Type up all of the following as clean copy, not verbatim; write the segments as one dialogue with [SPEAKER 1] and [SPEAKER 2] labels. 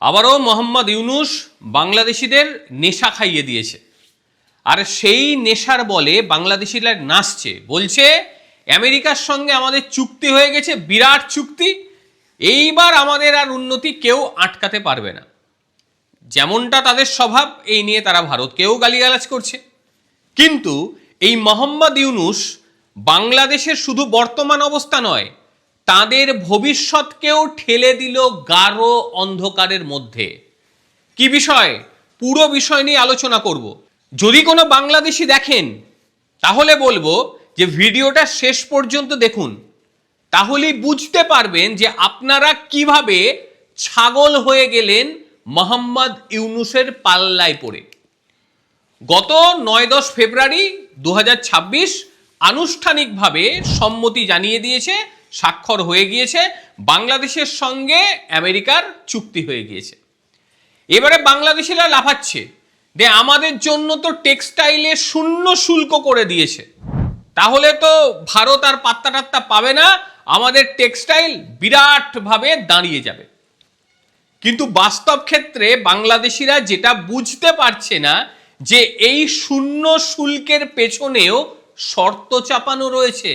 [SPEAKER 1] আবারও মোহাম্মদ ইউনূস বাংলাদেশিদের নেশা খাইয়ে দিয়েছে। আর সেই নেশার বলে বাংলাদেশিরা নাচছে, বলছে আমেরিকার সঙ্গে আমাদের চুক্তি হয়ে গেছে, বিরাট চুক্তি, এইবার আমাদের আর উন্নতি কেউ আটকাতে পারবে না। যেমনটা তাদের স্বভাব, এই নিয়ে তারা ভারতকেও গালিগালাজ করছে। কিন্তু এই মোহাম্মদ ইউনূস বাংলাদেশের শুধু বর্তমান অবস্থা নয়, তাদের ভবিষ্যৎকেও ঠেলে দিল গাঢ় অন্ধকারের মধ্যে। কি বিষয়? পুরো বিষয় নিয়ে আলোচনা করব। যদি কোনো বাংলাদেশি দেখেন তাহলে বলবো যে ভিডিওটা শেষ পর্যন্ত দেখুন, তাহলেই বুঝতে পারবেন যে আপনারা কিভাবে ছাগল হয়ে গেলেন মোহাম্মদ ইউনূসের পাল্লায় পড়ে। গত 9-10 ফেব্রুয়ারি 2026 আনুষ্ঠানিকভাবে সম্মতি জানিয়ে দিয়েছে, স্বাক্ষর হয়ে গিয়েছে, বাংলাদেশের সঙ্গে আমেরিকার চুক্তি হয়ে গিয়েছে। এবারে বাংলাদেশিরা লাফাচ্ছে যে আমাদের জন্য তো টেক্সটাইলে শূন্য শুল্ক করে দিয়েছে, তাহলে তো ভারত আর পাত্তা টাত্তা পাবে না, আমাদের টেক্সটাইল বিরাটভাবে দাঁড়িয়ে যাবে। কিন্তু বাস্তব ক্ষেত্রে বাংলাদেশিরা যেটা বুঝতে পারছে না যে এই শূন্য শুল্কের পেছনেও শর্ত চাপানো রয়েছে।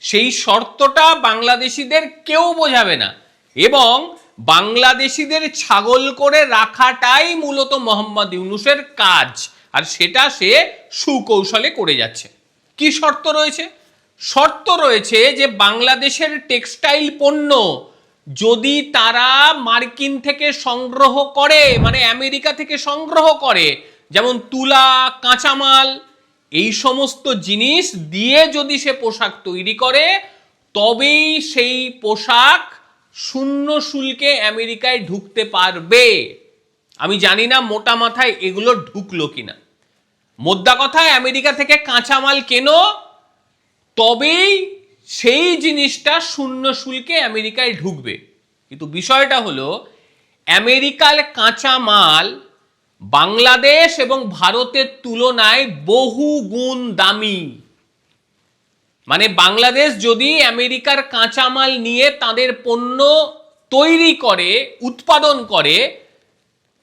[SPEAKER 1] সেই শর্তটা বাংলাদেশিদের কেউ বোঝাবে না, এবং বাংলাদেশিদের ছাগল করে রাখাটাই মূলত মোহাম্মদ ইউনূসের কাজ, আর সেটা সে সুকৌশলে করে যাচ্ছে। কি শর্ত রয়েছে? শর্ত রয়েছে যে বাংলাদেশের টেক্সটাইল পণ্য যদি তারা মার্কিন থেকে সংগ্রহ করে, মানে আমেরিকা থেকে সংগ্রহ করে, যেমন তুলা, কাঁচামাল, এই সমস্ত জিনিস দিয়ে যদি সে পোশাক তৈরি করে, তবেই সেই পোশাক শূন্য শুল্কে আমেরিকায় ঢুকতে পারবে। আমি জানি না মোটা মাথায় এগুলো ঢুকলো কিনা। মোদ্দা কথায় আমেরিকা থেকে কাঁচামাল কেনো, তবেই সেই জিনিসটা শূন্য শুল্কে আমেরিকায় ঢুকবে। কিন্তু বিষয়টা হলো আমেরিকার কাঁচামাল বাংলাদেশ এবং ভারতের তুলনায় বহু গুণ দামি। মানে বাংলাদেশ যদি আমেরিকার কাঁচামাল নিয়ে তাদের পণ্য তৈরি করে, উৎপাদন করে,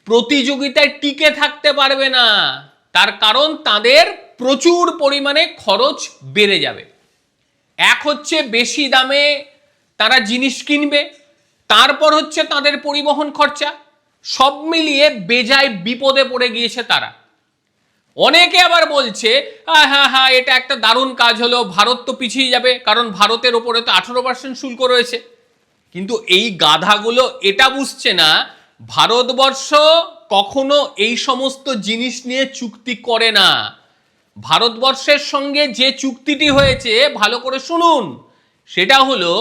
[SPEAKER 1] প্রতিযোগিতায় টিকে থাকতে পারবে না। তার কারণ তাদের প্রচুর পরিমাণে খরচ বেড়ে যাবে। এক হচ্ছে বেশি দামে তারা জিনিস কিনবে, তারপর হচ্ছে তাদের পরিবহন খরচা, সব মিলিয়ে বেজায় বিপদে পড়ে গিয়েছে তারা। অনেকে আবার বলছে হ্যাঁ এটা একটা দারুণ কাজ হলো, ভারত তো পিছিয়ে যাবে, কারণ ভারতের ওপরে তো 18% শুল্ক রয়েছে। কিন্তু এই গাধাগুলো এটা বুঝছে না, ভারতবর্ষ কখনো এই সমস্ত জিনিস নিয়ে চুক্তি করে না। ভারতবর্ষের সঙ্গে যে চুক্তিটি হয়েছে ভালো করে শুনুন, সেটা হলো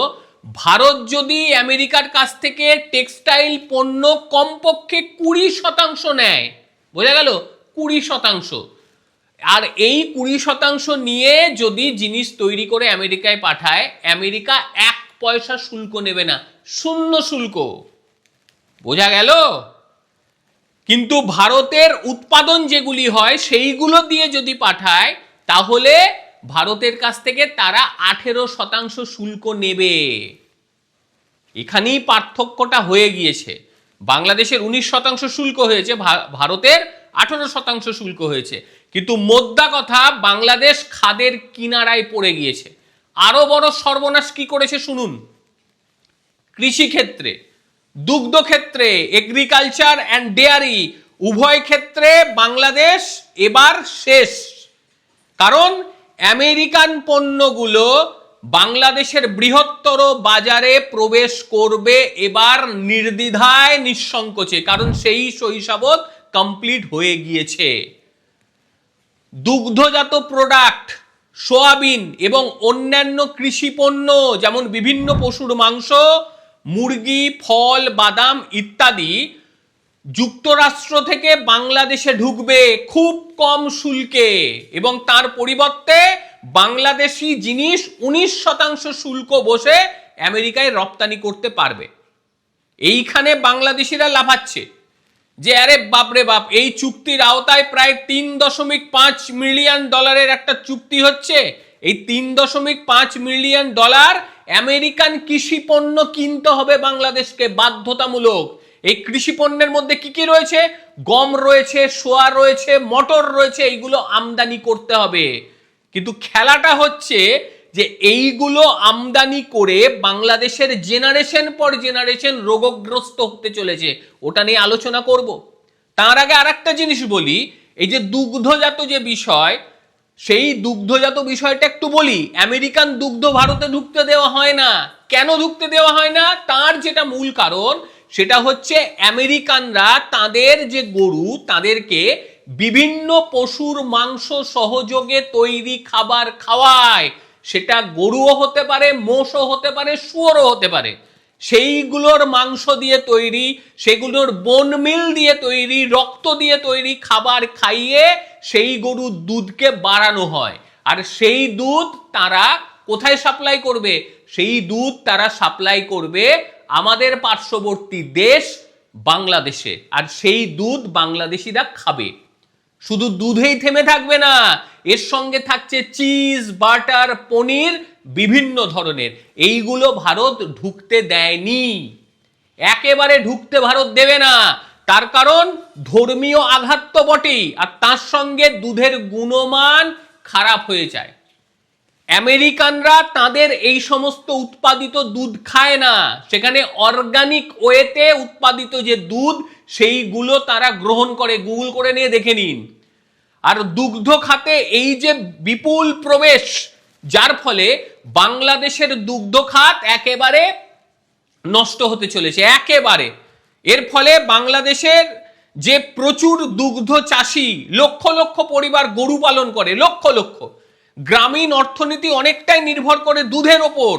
[SPEAKER 1] ভারত যদি আমেরিকার কাছ থেকে টেক্সটাইল পণ্য কমপক্ষে 20% নেয়, বোঝা গেল, 20%, আর এই 20% নিয়ে যদি জিনিস তৈরি করে আমেরিকায় পাঠায়, আমেরিকা 1 পয়সা শুল্ক নেবে না, শূন্য শুল্ক। বোঝা গেল? কিন্তু ভারতের উৎপাদন যেগুলি হয় সেইগুলো দিয়ে যদি পাঠায়, তাহলে ভারতের কাছ থেকে তারা 18% শুল্ক নেবে। এখানেই পার্থক্যটা হয়ে গিয়েছে। বাংলাদেশের 19% শুল্ক হয়েছে, ভারতের 18% শুল্ক হয়েছে। কিন্তু মোদ্দা কথা, বাংলাদেশ খাদের কিনারায় পড়ে গিয়েছে। আরো বড় সর্বনাশ কি করেছে শুনুন। কৃষি ক্ষেত্রে, দুগ্ধ ক্ষেত্রে, এগ্রিকালচার অ্যান্ড ডেয়ারি, উভয় ক্ষেত্রে বাংলাদেশ এবার শেষ। কারণ আমেরিকান পণ্যগুলো বাংলাদেশের বৃহত্তর বাজারে প্রবেশ করবে এবার নির্দ্বিধায়, নিঃসংকোচে, কারণ সেই শৈশাবত কমপ্লিট হয়ে গিয়েছে। দুগ্ধজাত প্রোডাক্ট, সোয়াবিন এবং অন্যান্য কৃষি পণ্য যেমন বিভিন্ন পশুর মাংস, মুরগি, ফল, বাদাম ইত্যাদি যুক্তরাষ্ট্র থেকে বাংলাদেশে ঢুকবে খুব কম শুল্কে, এবং তার পরিবর্তে বাংলাদেশি জিনিস 19% শুল্ক বসে আমেরিকায় রপ্তানি করতে পারবে। এইখানে বাংলাদেশিরা লাফাচ্ছে যে আরে বাপরে বাপ, এই চুক্তির আওতায় প্রায় $3.5 মিলিয়ন একটা চুক্তি হচ্ছে। এই $3.5 মিলিয়ন আমেরিকান কৃষি পণ্য কিনতে হবে বাংলাদেশকে বাধ্যতামূলক, এই কৃষি পণ্যের মধ্যে কি কি রয়েছে? গম রয়েছে, সোয়া রয়েছে, মটর রয়েছে, এইগুলো আমদানি করতে হবে। কিন্তু খেলাটা হচ্ছে যে এইগুলো আমদানি করে বাংলাদেশের জেনারেশন পর জেনারেশন রোগগ্রস্ত হতে চলেছে, ওটা নিয়ে আলোচনা করব। তার আগে আর একটা জিনিস বলি, এই যে দুগ্ধজাত যে বিষয়, সেই দুগ্ধজাত বিষয়টা একটু বলি। আমেরিকান দুগ্ধ ভারতে ঢুকতে দেওয়া হয় না। কেন ঢুকতে দেওয়া হয় না? তার যেটা মূল কারণ, সেটা হচ্ছে আমেরিকানরা তাদের যে গরু, তাদেরকে বিভিন্ন পশুর মাংস সহযোগে তৈরি খাবার খাওয়ায়। সেটা গরুও হতে পারে, মোষও হতে পারে, শুয়োরও হতে পারে। সেইগুলোর মাংস দিয়ে তৈরি, সেগুলোর বোন মিল দিয়ে তৈরি, রক্ত দিয়ে তৈরি খাবার খাইয়ে সেই গরুর দুধকে বাড়ানো হয়। আর সেই দুধ তারা কোথায় সাপ্লাই করবে? সেই দুধ তারা সাপ্লাই করবে আমাদের পার্শ্ববর্তী দেশ বাংলাদেশে। আর সেই দুধ বাংলাদেশিরা খাবে। শুধু দুধেই থেমে থাকবে না, এর সঙ্গে থাকছে চিজ, বাটার, পনির, বিভিন্ন ধরনের। এইগুলো ভারত ঢুকতে দেয়নি, একেবারে ঢুকতে ভারত দেবে না। তার কারণ ধর্মীয় আঘাত তো বটেই, আর তার সঙ্গে দুধের গুণমান খারাপ হয়ে যায়। আমেরিকানরা তাদের এই সমস্ত উৎপাদিত দুধ খায় না, সেখানে অর্গানিক ওয়েতে উৎপাদিত যে দুধ, সেইগুলো তারা গ্রহণ করে। গুগল করে নিয়ে দেখে নিন। আর দুগ্ধ খাতে এই যে বিপুল প্রবেশ, যার ফলে বাংলাদেশের দুগ্ধ খাত একেবারে নষ্ট হতে চলেছে, একেবারে। এর ফলে বাংলাদেশের যে প্রচুর দুগ্ধ চাষী, লক্ষ লক্ষ পরিবার গরু পালন করে, লক্ষ লক্ষ, গ্রামীণ অর্থনীতি অনেকটাই নির্ভর করে দুধের ওপর,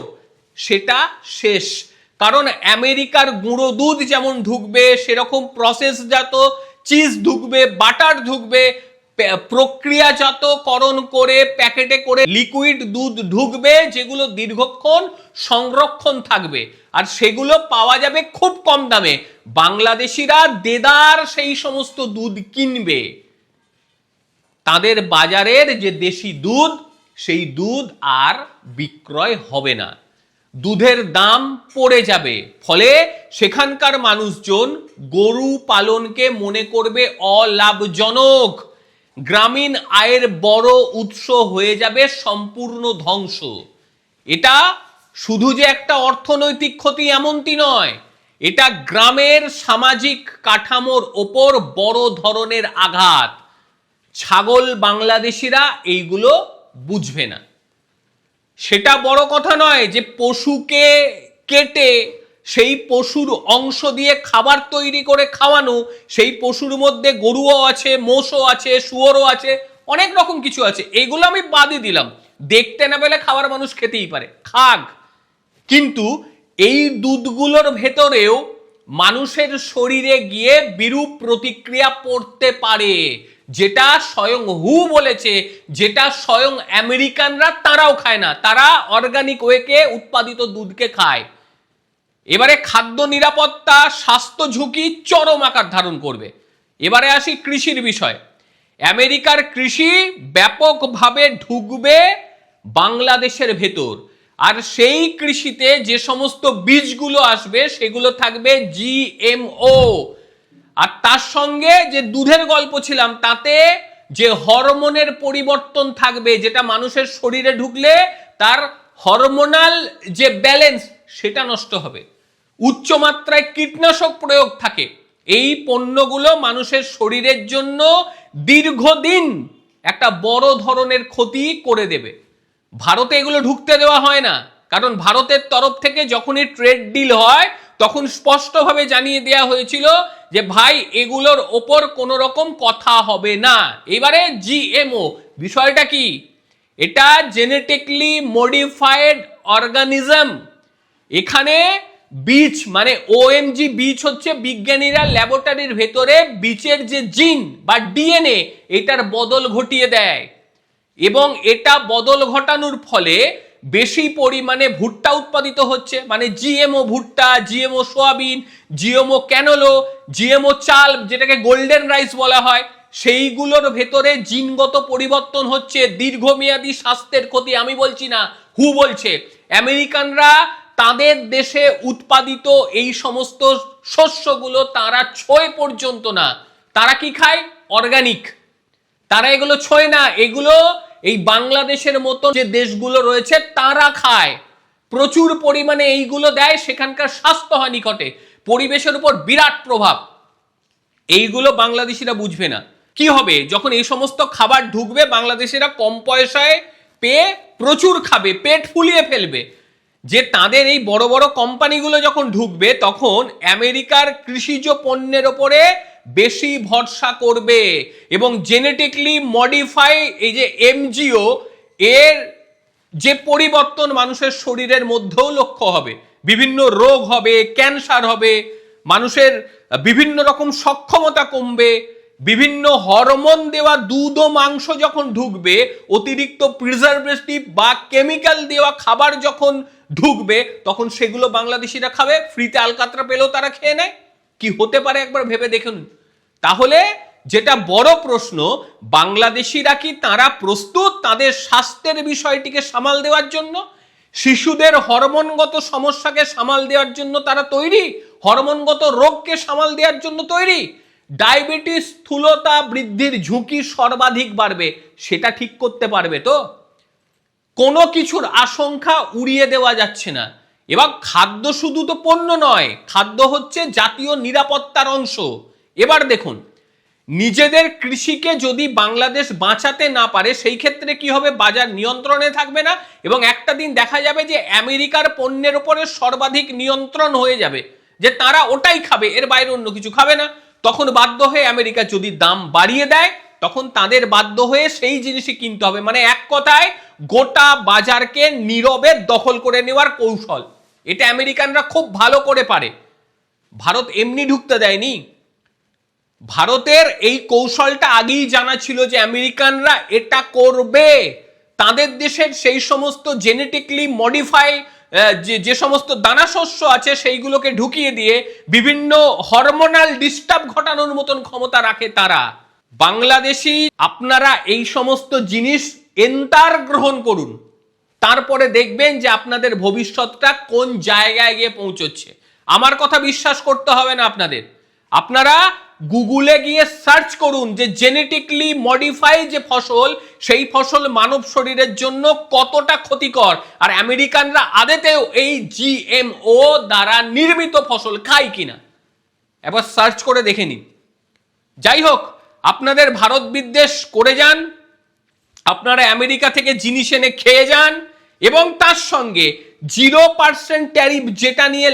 [SPEAKER 1] সেটা শেষ। কারণ আমেরিকার গুঁড়ো দুধ যেমন ঢুকবে, সেরকম প্রসেসজাত চিজ ঢুকবে, বাটার ঢুকবে, প্রক্রিয়াজাতকরণ করে প্যাকেটে করে লিকুইড দুধ ঢুকবে, যেগুলো দীর্ঘক্ষণ সংরক্ষণ থাকবে, আর সেগুলো পাওয়া যাবে খুব কম দামে। বাংলাদেশিরা দেদার সেই সমস্ত দুধ কিনবে। তাদের বাজারের যে দেশি দুধ, সেই দুধ আর বিক্রয় হবে না, দুধের দাম পড়ে যাবে। ফলে সেখানকার মানুষজন গরু পালনকে মনে করবে অলাভজনক, গ্রামীণ আয়ের বড় উৎস হয়ে যাবে সম্পূর্ণ ধ্বংস। এটা শুধু যে একটা অর্থনৈতিক ক্ষতি এমনটি নয়, এটা গ্রামের সামাজিক কাঠামোর ওপর বড় ধরনের আঘাত। ছাগল বাংলাদেশিরা এইগুলো বুঝবে না। সেটা বড় কথা নয় যে পশুকে কেটে সেই পশুর অংশ দিয়ে খাবার তৈরি করে খাওয়ানো, সেই পশুর মধ্যে গরুও আছে, মোষও আছে, শুয়োরও আছে, অনেক রকম কিছু আছে। এগুলো আমি বাদই দিলাম, দেখতে না পেলে খাবার মানুষ খেতেই পারে, খাক। কিন্তু এই দুধগুলোর ভেতরেও মানুষের শরীরে গিয়ে বিরূপ প্রতিক্রিয়া পড়তে পারে, যেটা স্বয়ং হু বলেছে, যেটা স্বয়ং আমেরিকানরা তারাও খায় না, তারা অর্গানিক ওয়েকে উৎপাদিত দুধকে খায়। এবারে খাদ্য নিরাপত্তা, স্বাস্থ্য ঝুঁকি চরম আকার ধারণ করবে। এবারে আসি কৃষির বিষয়। আমেরিকার কৃষি ব্যাপকভাবে ঢুকবে বাংলাদেশের ভেতর, আর সেই কৃষিতে যে সমস্ত বীজগুলো আসবে সেগুলো থাকবে জিএমও। আর তার সঙ্গে যে দুধের গল্প ছিলাম, তাতে যে হরমোনের পরিবর্তন থাকবে, যেটা মানুষের শরীরে ঢুকলে তার হরমোনাল যে ব্যালেন্স, সেটা নষ্ট হবে। উচ্চমাত্রায় কীটনাশক প্রয়োগ থাকে। এই পণ্যগুলো মানুষের শরীরের জন্য দীর্ঘদিন একটা বড় ধরনের ক্ষতি করে দেবে। ভারতে এগুলো ঢুকতে দেওয়া হয় না, কারণ ভারতের তরফ থেকে যখনই ট্রেড ডিল হয়, তখন স্পষ্টভাবে জানিয়ে দেওয়া হয়েছিল যে ভাই, এগুলোর ওপর কোনো রকম কথা হবে না। এবারে জিএমও বিষয়টা কি? এটা জেনেটিকলি মডিফাইড অর্গানিজম। এখানে বীজ মানে ওএমজি, বীজ হচ্ছে বিজ্ঞানীরা ল্যাবরেটরির ভেতরে বীজের যে জিন বা ডিএনএ, এটার বদল ঘটিয়ে দেয়, এবং এটা বদল ঘটানোর ফলে বেশি পরিমাণে ভুট্টা উৎপাদিত হচ্ছে। মানে জিএমও ভুট্টা, জিএমও সোয়াবিন, জিএমও ক্যানোলো, জিএমও চাল, যেটাকে গোল্ডেন রাইস বলা হয়, সেইগুলোর ভেতরে জিনগত পরিবর্তন হচ্ছে। দীর্ঘমেয়াদী স্বাস্থ্যের ক্ষতি আমি বলছি না, হু বলছে। আমেরিকানরা তাদের দেশে উৎপাদিত এই সমস্ত শস্যগুলো তারা ছোঁয় পর্যন্ত না। তারা কি খায়? অর্গানিক। তারা এগুলো ছোঁয় না, এগুলো এই বাংলাদেশের মতো যে দেশগুলো রয়েছে তারা খায়। প্রচুর পরিমাণে এইগুলো দেয়, সেখানকার স্বাস্থ্যহানি ঘটে, পরিবেশের উপর বিরাট প্রভাব। এইগুলো বাংলাদেশিরা বুঝবে না। কি হবে যখন এই সমস্ত খাবার ঢুকবে, বাংলাদেশিরা কম পয়সায় পেয়ে প্রচুর খাবে, পেট ফুলিয়ে ফেলবে। যে তাদের এই বড় বড় কোম্পানিগুলো যখন ঢুকবে, তখন আমেরিকার কৃষিজ পণ্যের ওপরে বেশি ভরসা করবে এবং জেনেটিকলি মডিফাই এই যে এমজিও এর যে পরিবর্তন মানুষের শরীরের মধ্যেও লক্ষ্য হবে, বিভিন্ন রোগ হবে, ক্যান্সার হবে, মানুষের বিভিন্ন রকম সক্ষমতা কমবে, বিভিন্ন হরমোন দেওয়া দুধ ও মাংস যখন ঢুকবে, অতিরিক্ত প্রিজারভেটিভ বা কেমিক্যাল দেওয়া খাবার যখন ঢুকবে, তখন সেগুলো বাংলাদেশিরা খাবে। ফ্রিতে আলকাতরা পেলেও তারা খেয়ে নেয়। কি হতে পারে একবার ভেবে দেখুন। তাহলে যেটা বড় প্রশ্ন, বাংলাদেশিরা কি তারা প্রস্তুত তাদের স্বাস্থ্যের বিষয়টিকে সামাল দেওয়ার জন্য? শিশুদের হরমোনগত সমস্যাকে সামাল দেওয়ার জন্য তারা তৈরি? হরমোনগত রোগকে সামাল দেওয়ার জন্য তৈরি? ডায়াবেটিস, স্থূলতা বৃদ্ধির ঝুঁকি সর্বাধিক বাড়বে, সেটা ঠিক করতে পারবে তো? কোনো কিছুর আশঙ্কা উড়িয়ে দেওয়া যাচ্ছে না। এবার খাদ্য শুধু তো পণ্য নয়, খাদ্য হচ্ছে জাতীয় নিরাপত্তার অংশ। এবার দেখুন, নিজেদের কৃষিকে যদি বাংলাদেশ বাঁচাতে না পারে, সেই ক্ষেত্রে কি হবে? বাজার নিয়ন্ত্রণে থাকবে না এবং একটা দিন দেখা যাবে যে আমেরিকার পণ্যের উপরে সর্বাধিক নিয়ন্ত্রণ হয়ে যাবে, যে তারা ওটাই খাবে, এর বাইরে অন্য কিছু খাবে না। তখন বাধ্য হয়ে আমেরিকা যদি দাম বাড়িয়ে দেয়, তখন তাদের বাধ্য হয়ে সেই জিনিসই কিনতে হবে। মানে এক কথায় গোটা বাজারকে নীরবে দখল করে নেওয়ার কৌশল, এটা আমেরিকানরা খুব ভালো করে পারে। ভারত এমনি ঢুকতে দেয়নি। ভারতের এই কৌশলটা আগেই জানা ছিল যে আমেরিকানরা এটা করবে। তাদের দেশের সেই সমস্ত জেনেটিকলি মডিফাই যে সমস্ত দানা শস্য আছে, সেইগুলোকে ঢুকিয়ে দিয়ে বিভিন্ন হরমোনাল ডিস্টার্ব ঘটানোর মতন ক্ষমতা রাখে তারা। বাংলাদেশি আপনারা এই সমস্ত জিনিস এন্টার গ্রহণ করুন, তারপরে দেখবেন যে আপনাদের ভবিষ্যৎটা কোন জায়গায় গিয়ে পৌঁছচ্ছে। আমার কথা বিশ্বাস করতে হবে না আপনাদের। আপনারা গুগলে গিয়ে সার্চ করুন যে জেনেটিকলি মডিফাই যে ফসল, সেই ফসল মানব শরীরের জন্য কতটা ক্ষতিকর, আর আমেরিকানরা আদতেও এই জিএমও দ্বারা নির্মিত ফসল খায় কিনা একবার সার্চ করে দেখে নিন। যাই হোক, আপনাদের ভারত বিদ্বেষ করে যান, আপনারা আমেরিকা থেকে জিনিস এনে খেয়ে যান এবং তার সঙ্গে 0% ট্যারিফ যেটা নিয়ে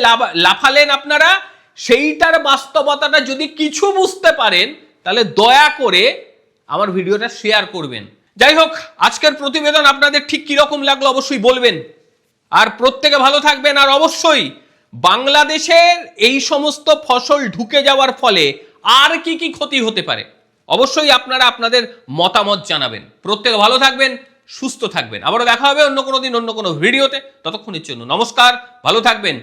[SPEAKER 1] লাফালেন আপনারা, সেইটার বাস্তবতাটা যদি কিছু বুঝতে পারেন, তাহলে দয়া করে আমার ভিডিওটা শেয়ার করবেন। যাই হোক, আজকের প্রতিবেদন আপনাদের ঠিক কিরকম লাগলো অবশ্যই বলবেন। আর প্রত্যেকে ভালো থাকবেন। আর অবশ্যই বাংলাদেশের এই সমস্ত ফসল ঢুকে যাওয়ার ফলে আর কি কি ক্ষতি হতে পারে, অবশ্যই আপনারা আপনাদের মতামত জানাবেন। প্রত্যেকে ভালো থাকবেন, সুস্থ থাকবেন। আবারও দেখা হবে অন্য কোনো দিন অন্য কোনো ভিডিওতে। ততক্ষণের জন্য নমস্কার, ভালো থাকবেন।